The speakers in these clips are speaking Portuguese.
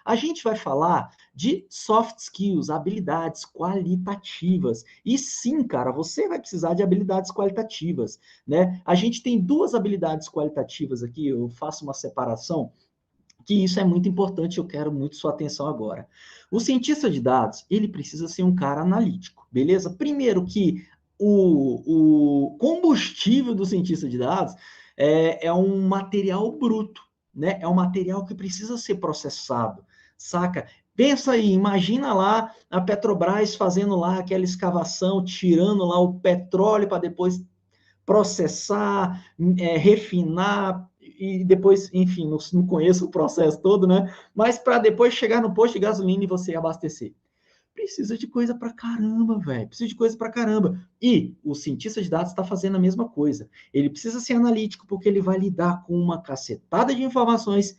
A gente vai falar de soft skills, habilidades qualitativas. E sim, cara, você vai precisar de habilidades qualitativas, né? A gente tem duas habilidades qualitativas aqui, eu faço uma separação, que isso é muito importante, eu quero muito sua atenção agora. O cientista de dados, ele precisa ser um cara analítico, beleza? Primeiro que o combustível do cientista de dados é um material bruto, né? É um material que precisa ser processado, saca? Pensa aí, imagina lá a Petrobras fazendo lá aquela escavação, tirando lá o petróleo para depois processar, refinar e depois, enfim, não conheço o processo todo, né? Mas para depois chegar no posto de gasolina e você abastecer. Precisa de coisa pra caramba, velho. Precisa de coisa pra caramba. E o cientista de dados está fazendo a mesma coisa. Ele precisa ser analítico porque ele vai lidar com uma cacetada de informações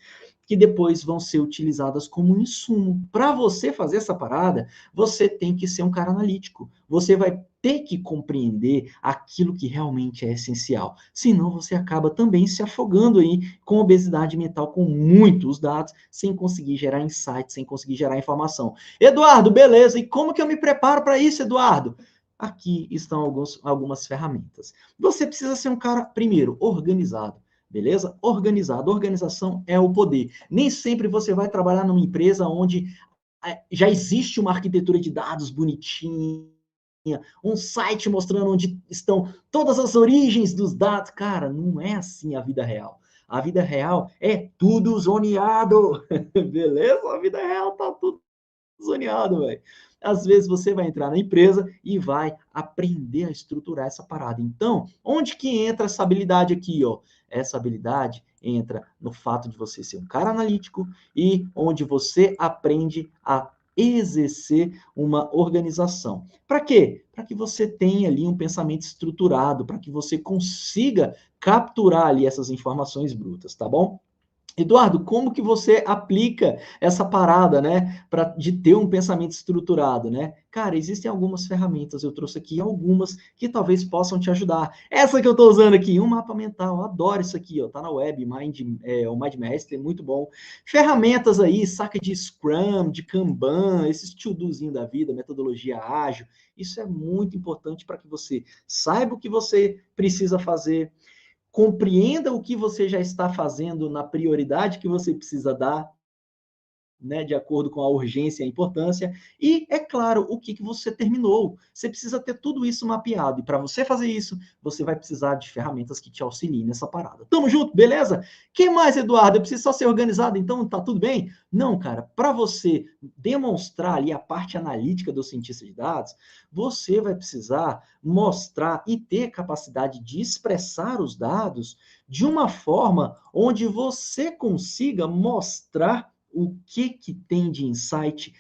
que depois vão ser utilizadas como insumo. Para você fazer essa parada, você tem que ser um cara analítico. Você vai ter que compreender aquilo que realmente é essencial. Senão você acaba também se afogando aí com obesidade mental, com muitos dados, sem conseguir gerar insights, sem conseguir gerar informação. Eduardo, beleza. E como que eu me preparo para isso, Eduardo? Aqui estão algumas ferramentas. Você precisa ser um cara, primeiro, organizado. Beleza? Organizado. Organização é o poder. Nem sempre você vai trabalhar numa empresa onde já existe uma arquitetura de dados bonitinha, um site mostrando onde estão todas as origens dos dados. Cara, não é assim a vida real. A vida real é tudo zoneado. Beleza? A vida real tá tudo zoneado, velho. Às vezes você vai entrar na empresa e vai aprender a estruturar essa parada. Então, onde que entra essa habilidade aqui, ó? Essa habilidade entra no fato de você ser um cara analítico e onde você aprende a exercer uma organização. Para quê? Para que você tenha ali um pensamento estruturado, para que você consiga capturar ali essas informações brutas, tá bom? Eduardo, como que você aplica essa parada, né, de ter um pensamento estruturado, né? Cara, existem algumas ferramentas, eu trouxe aqui algumas que talvez possam te ajudar. Essa que eu estou usando aqui, um mapa mental, eu adoro isso aqui, ó, tá na web, o Mind Master, muito bom. Ferramentas aí, saca de Scrum, de Kanban, esses to-dozinho da vida, metodologia ágil, isso é muito importante para que você saiba o que você precisa fazer, compreenda o que você já está fazendo na prioridade que você precisa dar, né, de acordo com a urgência e a importância, e, é claro, o que você terminou. Você precisa ter tudo isso mapeado, e para você fazer isso, você vai precisar de ferramentas que te auxiliem nessa parada. Tamo junto, beleza? Que mais, Eduardo? Eu preciso só ser organizado, então tá tudo bem? Não, cara, para você demonstrar ali a parte analítica do cientista de dados, você vai precisar mostrar e ter capacidade de expressar os dados de uma forma onde você consiga mostrar o que tem de insight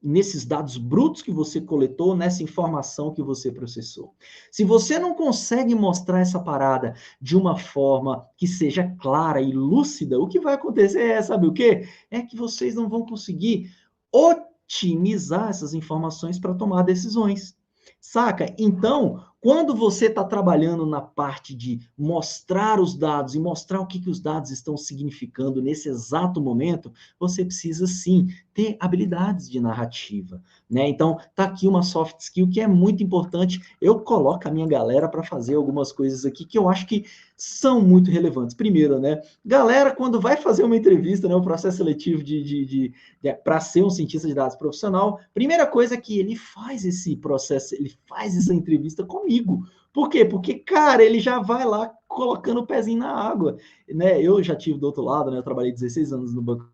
nesses dados brutos que você coletou, nessa informação que você processou. Se você não consegue mostrar essa parada de uma forma que seja clara e lúcida, o que vai acontecer é, sabe o quê? É que vocês não vão conseguir otimizar essas informações para tomar decisões. Saca? Então, quando você está trabalhando na parte de mostrar os dados e mostrar o que os dados estão significando nesse exato momento, você precisa sim ter habilidades de narrativa, né? Então, tá aqui uma soft skill que é muito importante. Eu coloco a minha galera para fazer algumas coisas aqui que eu acho que são muito relevantes. Primeiro, né? Galera, quando vai fazer uma entrevista, né, o processo seletivo para ser um cientista de dados profissional, primeira coisa é que ele faz esse processo, ele faz essa entrevista comigo. Por quê? Porque, cara, ele já vai lá colocando o pezinho na água, né? Eu já tive do outro lado, né? Eu trabalhei 16 anos no Banco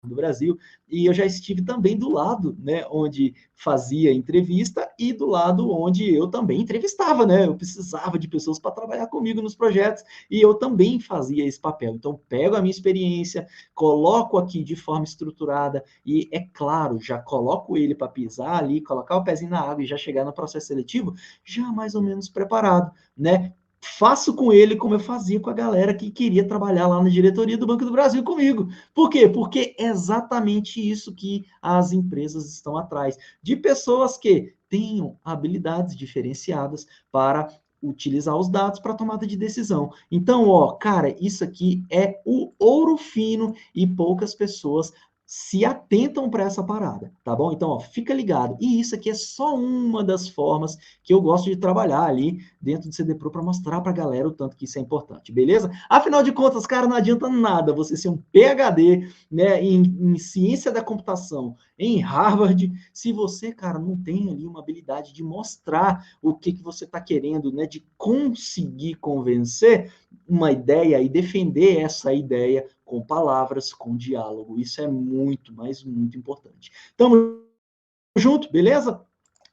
do Brasil, e eu já estive também do lado, né, onde fazia entrevista e do lado onde eu também entrevistava, né? Eu precisava de pessoas para trabalhar comigo nos projetos e eu também fazia esse papel. Então, pego a minha experiência, coloco aqui de forma estruturada e, é claro, já coloco ele para pisar ali, colocar o pezinho na água e já chegar no processo seletivo já mais ou menos preparado, né? Faço com ele como eu fazia com a galera que queria trabalhar lá na diretoria do Banco do Brasil comigo. Por quê? Porque é exatamente isso que as empresas estão atrás, de pessoas que tenham habilidades diferenciadas para utilizar os dados para tomada de decisão. Então, ó, cara, isso aqui é o ouro fino e poucas pessoas se atentam para essa parada, tá bom? Então, ó, fica ligado. E isso aqui é só uma das formas que eu gosto de trabalhar ali dentro do CD Pro para mostrar para a galera o tanto que isso é importante, beleza? Afinal de contas, cara, não adianta nada você ser um PhD, né, em ciência da computação em Harvard, se você, cara, não tem ali uma habilidade de mostrar o que você está querendo, né, de conseguir convencer uma ideia e defender essa ideia com palavras, com diálogo. Isso é muito, mas muito importante. Tamo junto, beleza?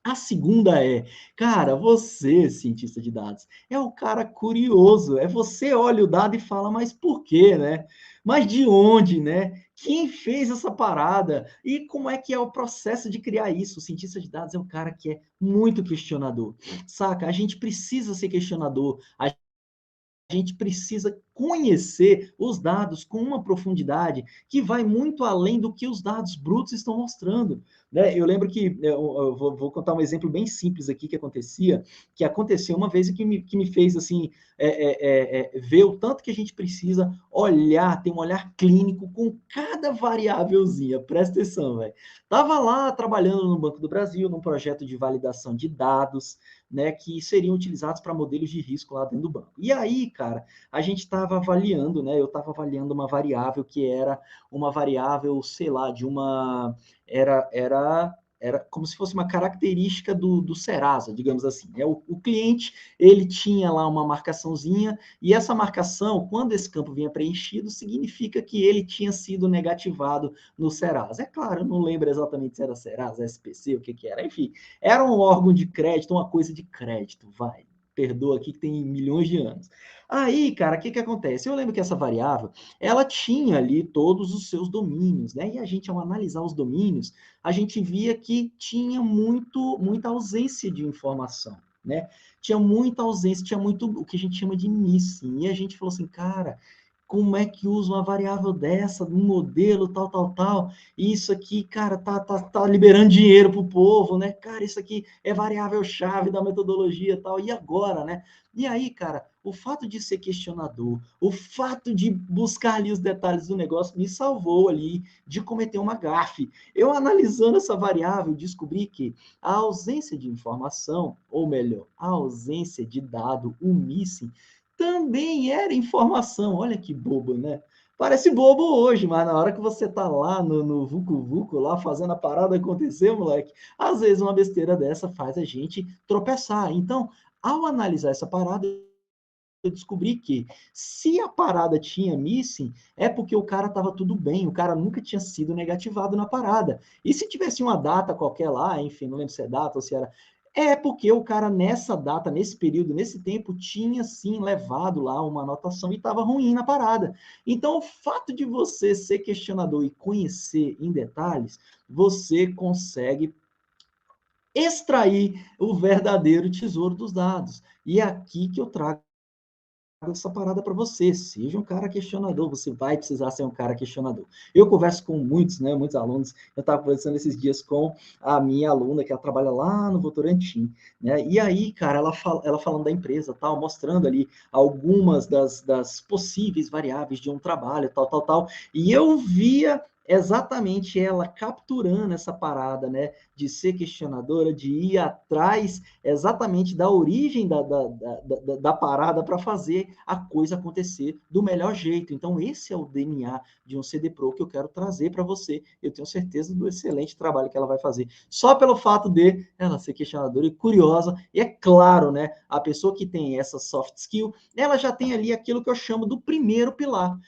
A segunda é, cara, você, cientista de dados, é o cara curioso. É você olha o dado e fala, mas por quê, né? Mas de onde, né? Quem fez essa parada? E como é que é o processo de criar isso? O cientista de dados é o cara que é muito questionador. Saca? A gente precisa ser questionador. A gente precisa conhecer os dados com uma profundidade que vai muito além do que os dados brutos estão mostrando. Né? Eu lembro que, eu vou contar um exemplo bem simples aqui que aconteceu uma vez e que me fez assim ver o tanto que a gente precisa olhar, ter um olhar clínico com cada variávelzinha. Presta atenção, velho. Estava lá trabalhando no Banco do Brasil, num projeto de validação de dados, né, que seriam utilizados para modelos de risco lá dentro do banco. E aí, cara, a gente estava avaliando, né, eu estava avaliando uma variável que era uma variável, sei lá, de uma... Era como se fosse uma característica do Serasa, digamos assim. Né? O cliente, ele tinha lá uma marcaçãozinha, e essa marcação, quando esse campo vinha preenchido, significa que ele tinha sido negativado no Serasa. É claro, eu não lembro exatamente se era Serasa, SPC, o que que era, enfim, era um órgão de crédito, uma coisa de crédito, vai. Perdoa aqui que tem milhões de anos. Aí, cara, o que que acontece? Eu lembro que essa variável, ela tinha ali todos os seus domínios, né? E a gente, ao analisar os domínios, a gente via que tinha muita ausência de informação, né? Tinha muita ausência, tinha muito o que a gente chama de missing. E a gente falou assim, cara, como é que usa uma variável dessa, num modelo, tal, e isso aqui, cara, tá liberando dinheiro pro povo, né? Cara, isso aqui é variável-chave da metodologia tal, e agora, né? E aí, cara, o fato de ser questionador, o fato de buscar ali os detalhes do negócio me salvou ali de cometer uma gafe. Eu analisando essa variável, descobri que a ausência de informação, ou melhor, a ausência de dado, o missing, também era informação. Olha que bobo, né? Parece bobo hoje, mas na hora que você tá lá no Vucu Vucu, lá fazendo a parada acontecer, moleque, às vezes uma besteira dessa faz a gente tropeçar. Então, ao analisar essa parada, eu descobri que se a parada tinha missing, é porque o cara estava tudo bem, o cara nunca tinha sido negativado na parada. E se tivesse uma data qualquer lá, enfim, não lembro se é data ou se era. É porque o cara nessa data, nesse período, nesse tempo, tinha sim levado lá uma anotação e estava ruim na parada. Então, o fato de você ser questionador e conhecer em detalhes, você consegue extrair o verdadeiro tesouro dos dados. E é aqui que eu trago essa parada para você. Seja um cara questionador, você vai precisar ser um cara questionador. Eu converso com muitos, né, muitos alunos. Eu estava conversando esses dias com a minha aluna, que ela trabalha lá no Votorantim, né? E aí, cara, ela falando da empresa, tal, mostrando ali algumas das possíveis variáveis de um trabalho, tal. E eu via exatamente ela capturando essa parada, né, de ser questionadora, de ir atrás exatamente da origem da parada para fazer a coisa acontecer do melhor jeito. Então, esse é o DNA de um CD Pro que eu quero trazer para você. Eu tenho certeza do excelente trabalho que ela vai fazer, só pelo fato de ela ser questionadora e curiosa. E é claro, né, a pessoa que tem essa soft skill, ela já tem ali aquilo que eu chamo do primeiro pilar.